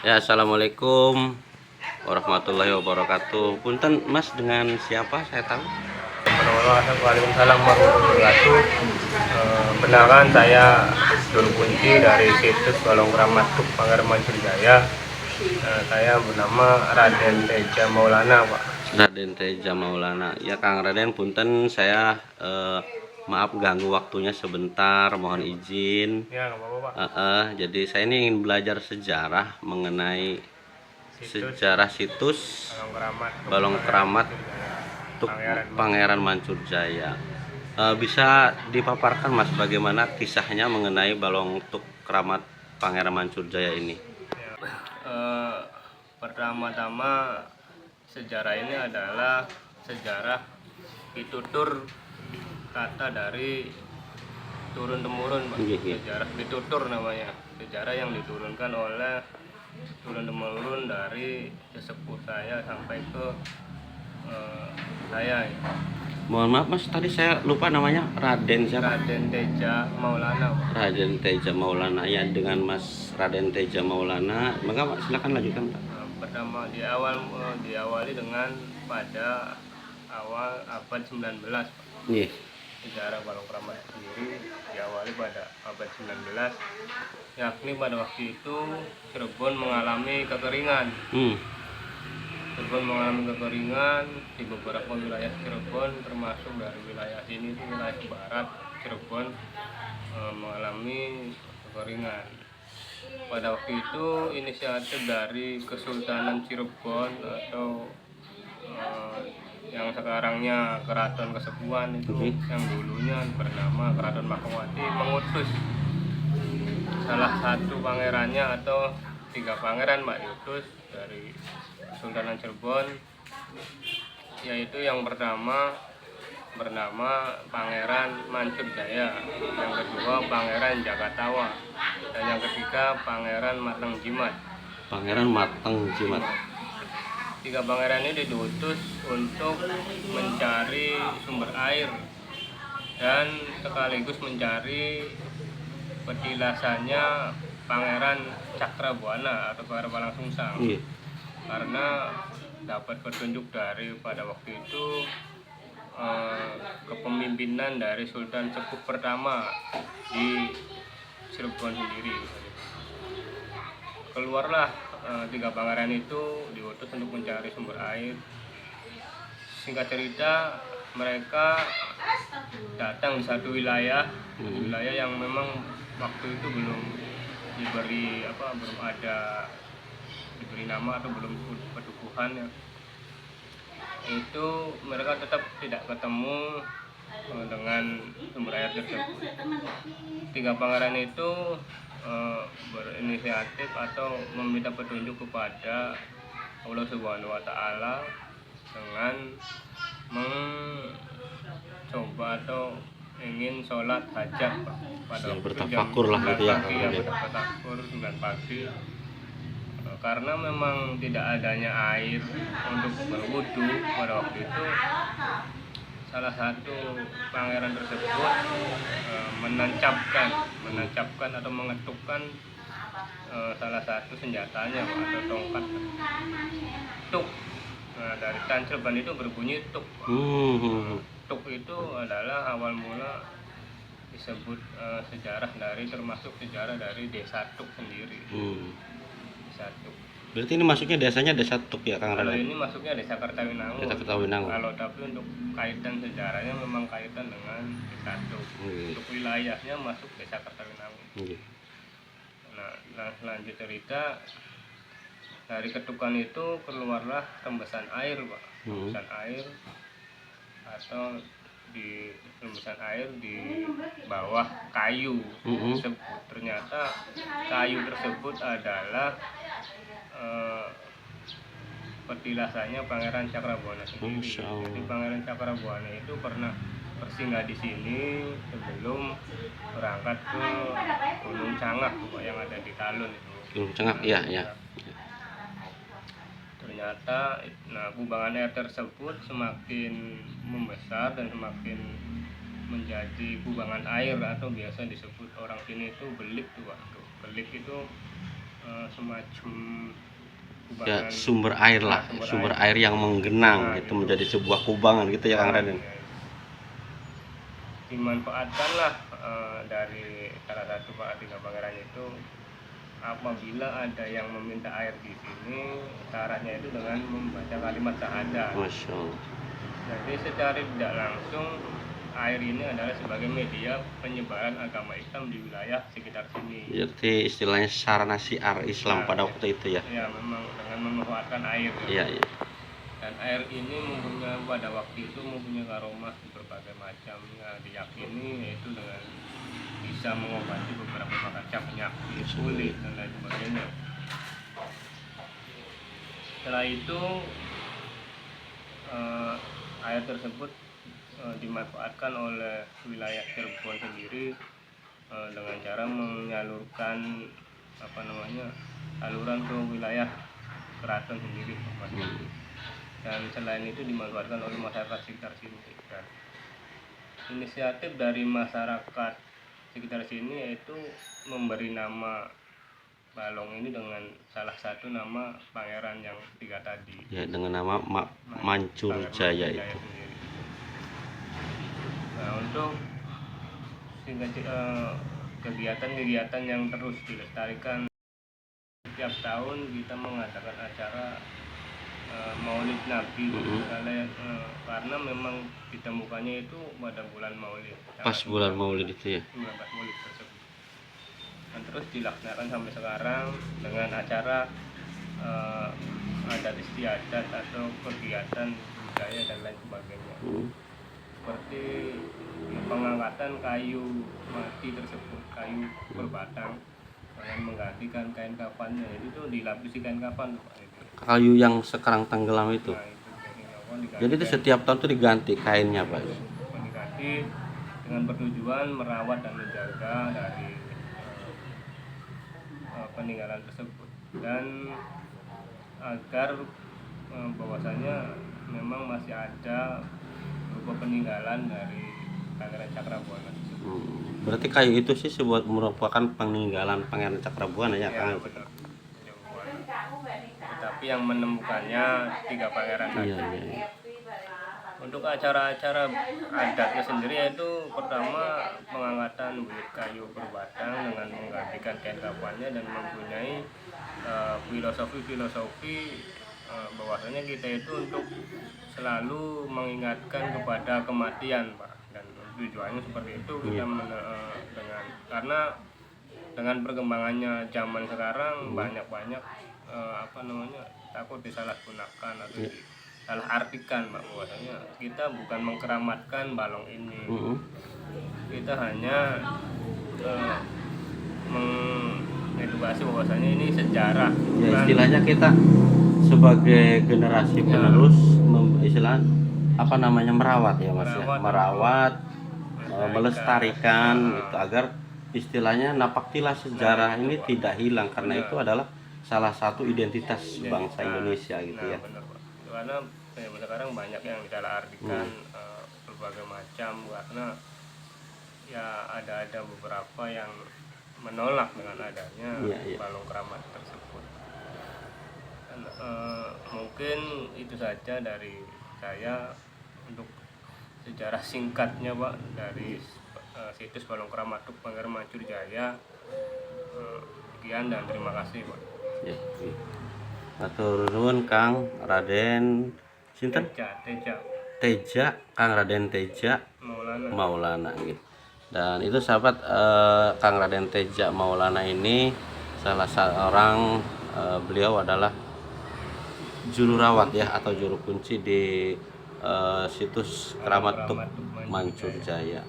Ya, assalamualaikum warahmatullahi wabarakatuh. Punten Mas, dengan siapa saya tahu? Waalaikumsalam warahmatullahi wabarakatuh. Benaran saya juru kunci dari situs Balong Keramat Tuk Pangeran Mansur Jaya. Saya bernama Raden Teja Maulana, Pak. Raden Teja Maulana. Ya, Kang Raden, punten saya maaf ganggu waktunya sebentar, mohon izin. Ya, nggak apa-apa, Pak. Jadi saya ini ingin belajar sejarah mengenai sejarah situs Balong Keramat Tuk Balong Keramat Tuk Pangeran Mansur Jaya. Bisa dipaparkan Mas bagaimana kisahnya mengenai Balong Tuk Keramat Pangeran Mansur Jaya ini? Ya. Pertama-tama sejarah ini adalah sejarah pitutur kata dari turun temurun, Pak. Sejarah pitutur namanya, sejarah yang diturunkan oleh turun temurun dari sesepuh saya sampai ke saya. Mohon maaf Mas, tadi saya lupa namanya. Raden siapa? Raden Teja Maulana, Pak. Raden Teja Maulana. Ya, dengan Mas Raden Teja Maulana, maka Pak silakan lanjutkan Pak. Pertama diawali dengan pada awal abad 19, Pak. Iya. Sejarah Balong Keramat sendiri diawali pada abad 19, yakni pada waktu itu Cirebon mengalami kekeringan. Cirebon mengalami kekeringan di beberapa wilayah Cirebon, termasuk dari wilayah sini itu wilayah barat Cirebon mengalami kekeringan. Pada waktu itu inisiatif dari Kesultanan Cirebon atau yang sekarangnya Keraton Kasepuhan itu, yang dulunya bernama Keraton Makawati, mengutus salah satu pangerannya atau 3 pangeran, Mbak, diutus dari Kesultanan Cirebon, yaitu yang pertama bernama Pangeran Mansur Jaya, yang kedua Pangeran Jakatawa, dan yang ketiga Pangeran Mateng Jimat. Pangeran Mateng Jimat. 3 pangeran ini diutus untuk mencari sumber air dan sekaligus mencari petilasannya Pangeran Cakrabuana atau Pangeran Walangsungsang. Karena dapat petunjuk dari pada waktu itu kepemimpinan dari Sultan Sepuh pertama di Cirebon sendiri. Keluarlah 3 pangeran itu diutus untuk mencari sumber air. Singkat cerita, mereka datang di satu wilayah yang memang waktu itu belum diberi nama atau belum pedukuhan ya. Itu mereka tetap tidak ketemu dengan sumber air tersebut. 3 pangeran itu berinisiatif atau meminta petunjuk kepada Allah Subhanahu wa Ta'ala dengan mencoba atau ingin sholat hajat pada bertafakur lah gitu ya, bertafakur 9 pagi, karena memang tidak adanya air untuk berwudu pada waktu itu. Salah satu pangeran tersebut menancapkan atau mengetukkan salah satu senjatanya atau tongkat tuk. Nah, dari tancreban itu berbunyi tuk. Tuk itu adalah awal mula disebut termasuk sejarah dari desa Tuk sendiri. Desa Tuk. Berarti ini masuknya desanya Desa Tuk ya, Kang Raden? Kalau ini masuknya Desa Kertawinangun. Desa Kertawinangun. Kalau tapi untuk kaitan sejarahnya memang kaitan dengan Desa Tuk. Untuk wilayahnya masuk Desa Kertawinangun. Nah, lanjut cerita, dari ketukan itu keluarlah rembesan air, Pak. Rembesan air atau di rembesan air di bawah kayu tersebut. Ternyata kayu tersebut adalah petilasannya Pangeran Cakrabuana sendiri. Jadi Pangeran Cakrabuana itu pernah bersinggah di sini sebelum berangkat ke Gunung Cangak, yang ada di Talun itu. Gunung Cangak, iya. Ternyata kubangan air tersebut semakin membesar dan semakin menjadi kubangan air atau biasa disebut orang sini itu belik tuh, Pak. Belik itu semacam Ya, kubangan. sumber air lah, sumber air yang menggenang Nah, itu gitu. menjadi sebuah kubangan gitu ya Kang Raden. Dimanfaatkanlah dari salah satu Pak Tiga Pangeran itu, apabila ada yang meminta air di sini, syaratnya itu dengan membaca kalimat syahadat. Masya Allah. Jadi secara tidak langsung air ini adalah sebagai media penyebaran agama Islam di wilayah sekitar sini. Jadi istilahnya sarana syiar Islam pada waktu itu ya. Ya, memang dengan memanfaatkan air. Iya, iya. Dan air ini mempunyai pada waktu itu mempunyai karomah berbagai macam, yang diyakini yaitu dengan bisa mengobati beberapa macam penyakit kulit dan lain sebagainya. Setelah itu air tersebut dimanfaatkan oleh wilayah Cirebon sendiri dengan cara menyalurkan saluran ke wilayah keraton sendiri. Dan selain itu dimanfaatkan oleh masyarakat sekitar sini. Dan inisiatif dari masyarakat sekitar sini yaitu memberi nama balong ini dengan salah satu nama pangeran yang 3 tadi. Ya, dengan nama Mancur Jaya itu. Sendiri. Nah, untuk kegiatan-kegiatan yang terus dilestarikan, setiap tahun kita mengadakan acara Maulid Nabi. Karena memang ditemukannya itu pada bulan Maulid. Pas bulan Maulid itu ya. Bulan Maulid tersebut. Dan terus dilaksanakan sampai sekarang dengan acara adat istiadat atau kegiatan budaya dan lain sebagainya. Seperti pengangkatan kayu mati tersebut, kayu berbatang dengan menggantikan kain kafannya. Itu dilapisi kain kafan, Pak. Kayu yang sekarang tenggelam itu. Nah, itu Jadi itu setiap tahun tuh diganti kainnya, Pak. diganti dengan bertujuan merawat dan menjaga dari peninggalan tersebut, dan agar bahwasanya memang masih ada berupa peninggalan dari Pangeran Cakrabuana. Berarti kayu itu sih merupakan peninggalan Pangeran Cakrabuana ya, Kang? Benar. Tapi yang menemukannya 3 pangeran tadi. Iya. Untuk acara-acara adatnya sendiri yaitu pertama pengangkatan bulir kayu berbatang dengan menggantikan kain kafannya dan mempunyai filosofi bahwasanya kita itu untuk selalu mengingatkan kepada kematian, Pak. Dan tujuannya seperti itu kita karena dengan perkembangannya zaman sekarang banyak takut disalahgunakan atau salah artikan, Pak, bahwasanya kita bukan mengkeramatkan balong ini. Kita hanya mengedukasi bahwasanya ini sejarah. Ya, istilahnya kita sebagai generasi penerus merawat ya, Mas ya. Merawat, melestarikan gitu, agar istilahnya napaktilah sejarah ini tidak hilang, karena itu adalah salah satu identitas bangsa Indonesia gitu ya. Benar, Pak. Karena sekarang banyak yang disalahartikan berbagai macam, karena ya ada beberapa yang menolak dengan adanya balong keramat tersebut. Dan, mungkin itu saja dari saya untuk sejarah singkatnya, Pak, dari situs Balong Keramat Pangeran Mancur Jaya. Sekian dan terima kasih, Pak. Ya. Atur nuwun Kang Raden sinten? Teja, Kang Raden Teja Maulana gitu. Dan itu sahabat, Kang Raden Teja Maulana ini salah seorang beliau adalah juru rawat ya, atau juru kunci di situs Keramat Mancur Jaya.